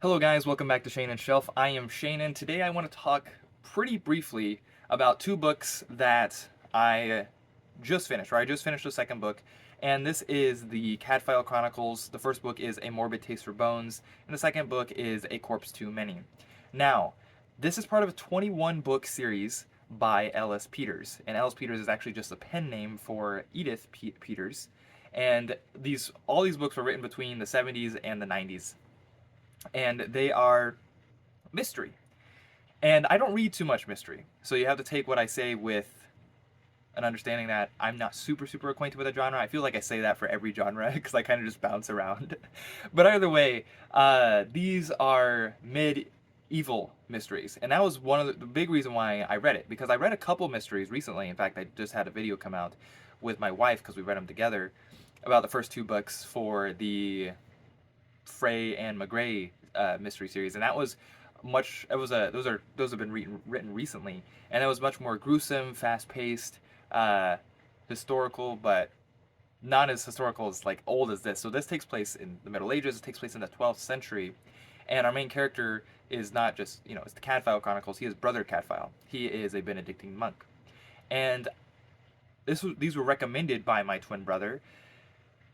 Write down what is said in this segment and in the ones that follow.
Hello guys, welcome back to Shane Shelf. I am Shane, and today I want to talk pretty briefly about two books that I just finished, or I just finished the second book, and this is the Cadfael Chronicles. The first book is A Morbid Taste for Bones, and the second book is A Corpse Too Many. Now, this is part of a 21 book series by Ellis Peters, and Ellis Peters is actually just a pen name for Edith Peters, and all these books were written between the 70s and the 90s, and they are mystery. And I don't read too much mystery, so you have to take what I say with an understanding that I'm not super acquainted with a genre. I feel like I say that for every genre because I kind of just bounce around. But either way, these are medieval mysteries, and that was one of the big reason why I read it, because I read a couple mysteries recently. In fact, I just had a video come out with my wife because we read them together about the first two books for the Frey and McGray mystery series, and that was much. It was a those have been written recently, and it was much more gruesome, fast paced, historical, but not as historical as like old as this. So this takes place in the Middle Ages. It takes place in the 12th century, and our main character is not just it's the Cadfael Chronicles. He is Brother Cadfael. He is a Benedictine monk, and these were recommended by my twin brother,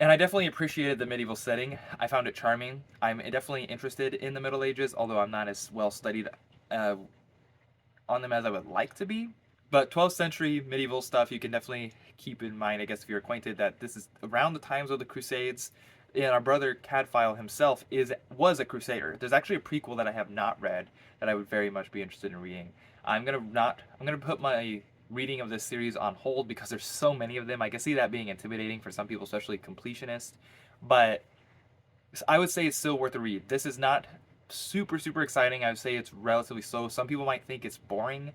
and I definitely appreciated the medieval setting. I found it charming. I'm definitely interested in the Middle Ages, although I'm not as well studied uh, on them as I would like to be. But 12th century medieval stuff, you can definitely keep in mind, I guess, if you're acquainted, that this is around the times of the Crusades. And our brother Cadfael himself was a crusader. There's actually a prequel that I have not read that I would very much be interested in reading. I'm gonna put my reading of this series on hold because there's so many of them. I can see that being intimidating for some people, especially completionists. But I would say it's still worth a read. This is not super exciting. I would say it's relatively slow. Some people might think it's boring,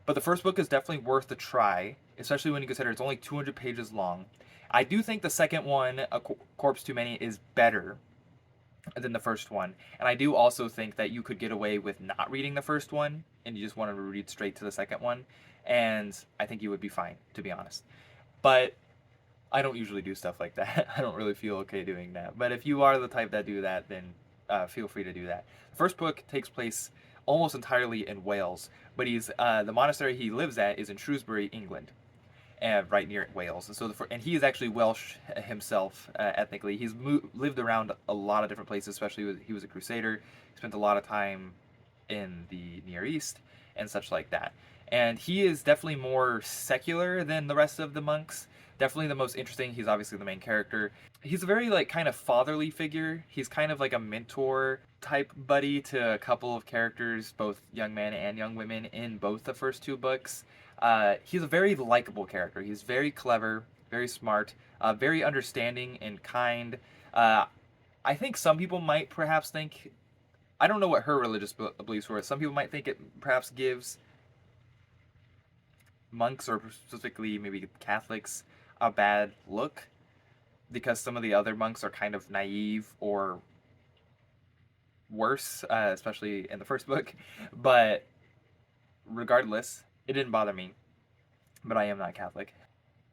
but the first book is definitely worth a try, especially when you consider it's only 200 pages long. I do think the second one, A Corpse Too Many, is better than the first one. And I do also think that you could get away with not reading the first one and you just wanted to read straight to the second one. And I think you would be fine, to be honest. But I don't usually do stuff like that. I don't really feel okay doing that. But if you are the type that do that, then feel free to do that. The first book takes place almost entirely in Wales, but the monastery he lives at is in Shrewsbury, England, and right near Wales. And so and he is actually Welsh himself ethnically. He's lived around a lot of different places, especially he was a crusader. He spent a lot of time in the Near East and such like that. And he is definitely more secular than the rest of the monks. Definitely the most interesting. He's obviously the main character. He's a very like kind of fatherly figure. He's kind of like a mentor type buddy to a couple of characters, both young men and young women, in both the first two books. He's a very likable character. He's very clever, very smart, very understanding and kind. I think some people might perhaps think, I don't know what her religious beliefs were. Some people might think it perhaps gives monks, or specifically maybe Catholics, a bad look because some of the other monks are kind of naive or worse, especially in the first book. But regardless, it didn't bother me. But I am not Catholic.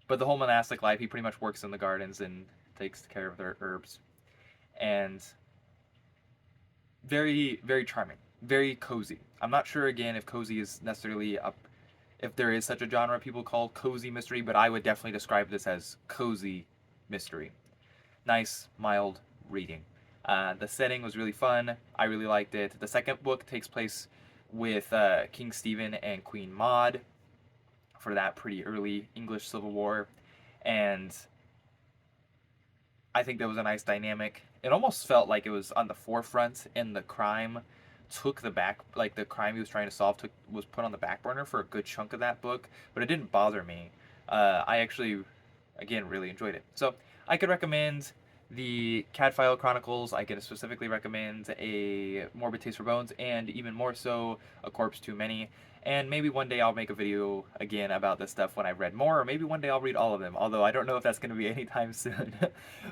But the whole monastic life, he pretty much works in the gardens and takes care of their herbs. And very charming, very cozy. I'm not sure again if cozy is necessarily if there is such a genre people call cozy mystery, but I would definitely describe this as cozy mystery. Nice, mild reading. The setting was really fun. I really liked it. The second book takes place with King Stephen and Queen Maud for that pretty early English Civil War, and I think that was a nice dynamic. It almost felt like it was on the forefront, and the crime the crime he was trying to solve was put on the back burner for a good chunk of that book, but it didn't bother me. I actually, again, really enjoyed it. So I could recommend the Cadfael Chronicles. I could specifically recommend A Morbid Taste for Bones, and even more so, A Corpse Too Many. And maybe one day I'll make a video again about this stuff when I've read more, or maybe one day I'll read all of them, although I don't know if that's going to be anytime soon.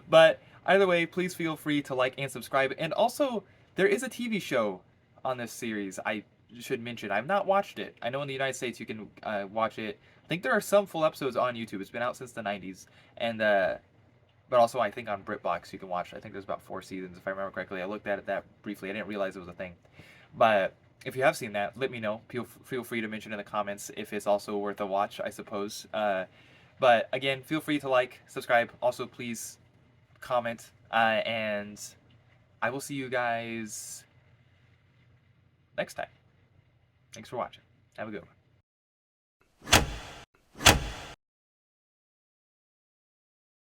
But either way, please feel free to like and subscribe. And also, there is a TV show on this series I should mention. I've not watched it. I know in the United States you can watch it. I think there are some full episodes on YouTube. It's been out since the 90s. And but But also, I think on BritBox you can watch. I think there's about 4 seasons, if I remember correctly. I looked at it that briefly. I didn't realize it was a thing. But if you have seen that, let me know. Feel free to mention in the comments if it's also worth a watch, I suppose. But again, feel free to like, subscribe. Also, please comment. And I will see you guys next time. Thanks for watching. Have a good one.